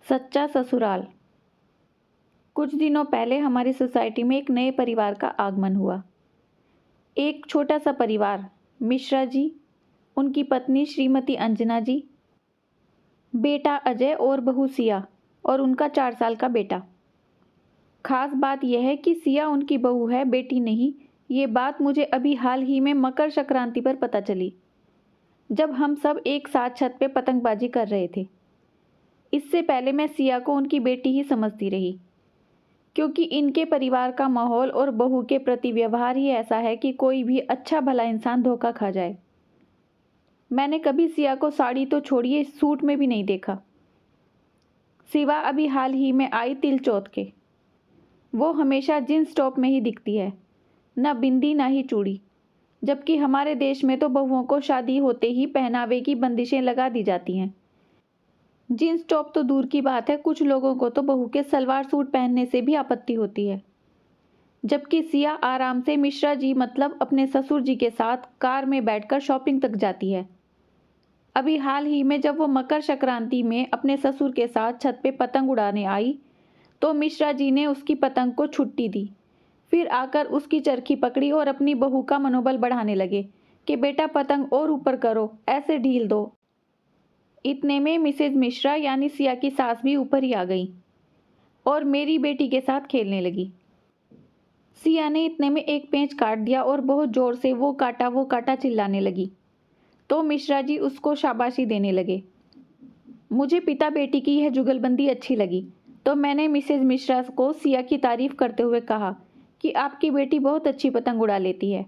सच्चा ससुराल। कुछ दिनों पहले हमारी सोसाइटी में एक नए परिवार का आगमन हुआ। एक छोटा सा परिवार, मिश्रा जी, उनकी पत्नी श्रीमती अंजना जी, बेटा अजय और बहू सिया और उनका 4 साल का बेटा। खास बात यह है कि सिया उनकी बहू है, बेटी नहीं। ये बात मुझे अभी हाल ही में मकर संक्रांति पर पता चली, जब हम सब एक साथ छत पे पतंगबाजी कर रहे थे। इससे पहले मैं सिया को उनकी बेटी ही समझती रही, क्योंकि इनके परिवार का माहौल और बहू के प्रति व्यवहार ही ऐसा है कि कोई भी अच्छा भला इंसान धोखा खा जाए। मैंने कभी सिया को साड़ी तो छोड़िए, सूट में भी नहीं देखा, सिवा अभी हाल ही में आई तिल चौथ के। वो हमेशा जींस टॉप में ही दिखती है, न बिंदी न ही चूड़ी, जबकि हमारे देश में तो बहुओं को शादी होते ही पहनावे की बंदिशें लगा दी जाती हैं। जींस टॉप तो दूर की बात है, कुछ लोगों को तो बहू के सलवार सूट पहनने से भी आपत्ति होती है, जबकि सिया आराम से मिश्रा जी मतलब अपने ससुर जी के साथ कार में बैठकर शॉपिंग तक जाती है। अभी हाल ही में जब वो मकर संक्रांति में अपने ससुर के साथ छत पे पतंग उड़ाने आई, तो मिश्रा जी ने उसकी पतंग को छुट्टी दी, फिर आकर उसकी चरखी पकड़ी और अपनी बहू का मनोबल बढ़ाने लगे कि बेटा पतंग और ऊपर करो, ऐसे ढील दो। इतने में मिसेज मिश्रा यानी सिया की सास भी ऊपर ही आ गई और मेरी बेटी के साथ खेलने लगी। सिया ने इतने में एक पेंच काट दिया और बहुत जोर से वो काटा चिल्लाने लगी, तो मिश्रा जी उसको शाबाशी देने लगे। मुझे पिता बेटी की यह जुगलबंदी अच्छी लगी, तो मैंने मिसेज मिश्रा को सिया की तारीफ करते हुए कहा कि आपकी बेटी बहुत अच्छी पतंग उड़ा लेती है।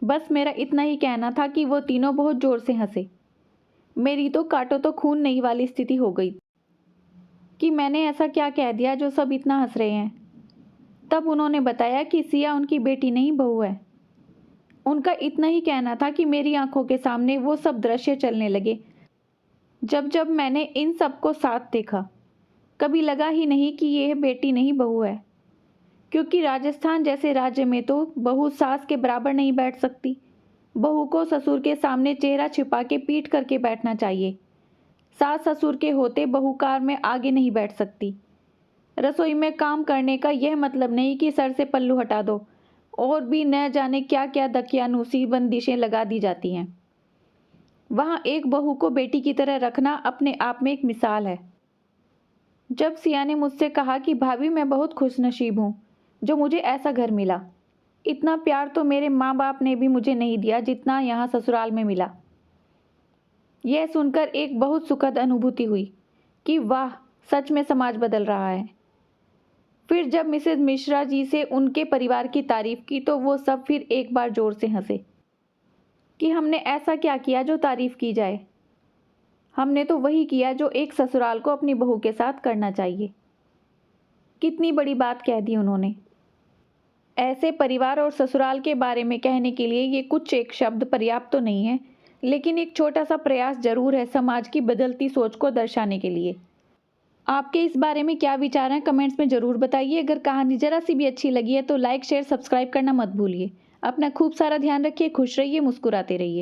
बस मेरा इतना ही कहना था कि वो तीनों बहुत जोर से हंसे। मेरी तो काटो तो खून नहीं वाली स्थिति हो गई कि मैंने ऐसा क्या कह दिया जो सब इतना हंस रहे हैं। तब उन्होंने बताया कि सिया उनकी बेटी नहीं, बहू है। उनका इतना ही कहना था कि मेरी आंखों के सामने वो सब दृश्य चलने लगे। जब जब मैंने इन सबको साथ देखा, कभी लगा ही नहीं कि यह बेटी नहीं, बहू है, क्योंकि राजस्थान जैसे राज्य में तो बहू सास के बराबर नहीं बैठ सकती। बहू को ससुर के सामने चेहरा छिपा के पीठ करके बैठना चाहिए। सास ससुर के होते बहू कार में आगे नहीं बैठ सकती। रसोई में काम करने का यह मतलब नहीं कि सर से पल्लू हटा दो, और भी न जाने क्या क्या दकियानूसी बंदिशें लगा दी जाती हैं। वहाँ एक बहू को बेटी की तरह रखना अपने आप में एक मिसाल है। जब सिया ने मुझसे कहा कि भाभी मैं बहुत खुशनसीब हूँ जो मुझे ऐसा घर मिला, इतना प्यार तो मेरे माँ बाप ने भी मुझे नहीं दिया जितना यहाँ ससुराल में मिला। यह सुनकर एक बहुत सुखद अनुभूति हुई कि वाह, सच में समाज बदल रहा है। फिर जब मिसेज मिश्रा जी से उनके परिवार की तारीफ की, तो वो सब फिर एक बार जोर से हंसे कि हमने ऐसा क्या किया जो तारीफ की जाए। हमने तो वही किया जो एक ससुराल को अपनी बहू के साथ करना चाहिए। कितनी बड़ी बात कह दी उन्होंने। ऐसे परिवार और ससुराल के बारे में कहने के लिए ये कुछ एक शब्द पर्याप्त तो नहीं है, लेकिन एक छोटा सा प्रयास जरूर है समाज की बदलती सोच को दर्शाने के लिए। आपके इस बारे में क्या विचार हैं, कमेंट्स में ज़रूर बताइए। अगर कहानी ज़रा सी भी अच्छी लगी है तो लाइक शेयर सब्सक्राइब करना मत भूलिए। अपना खूब सारा ध्यान रखिए, खुश रहिए, मुस्कुराते रहिए।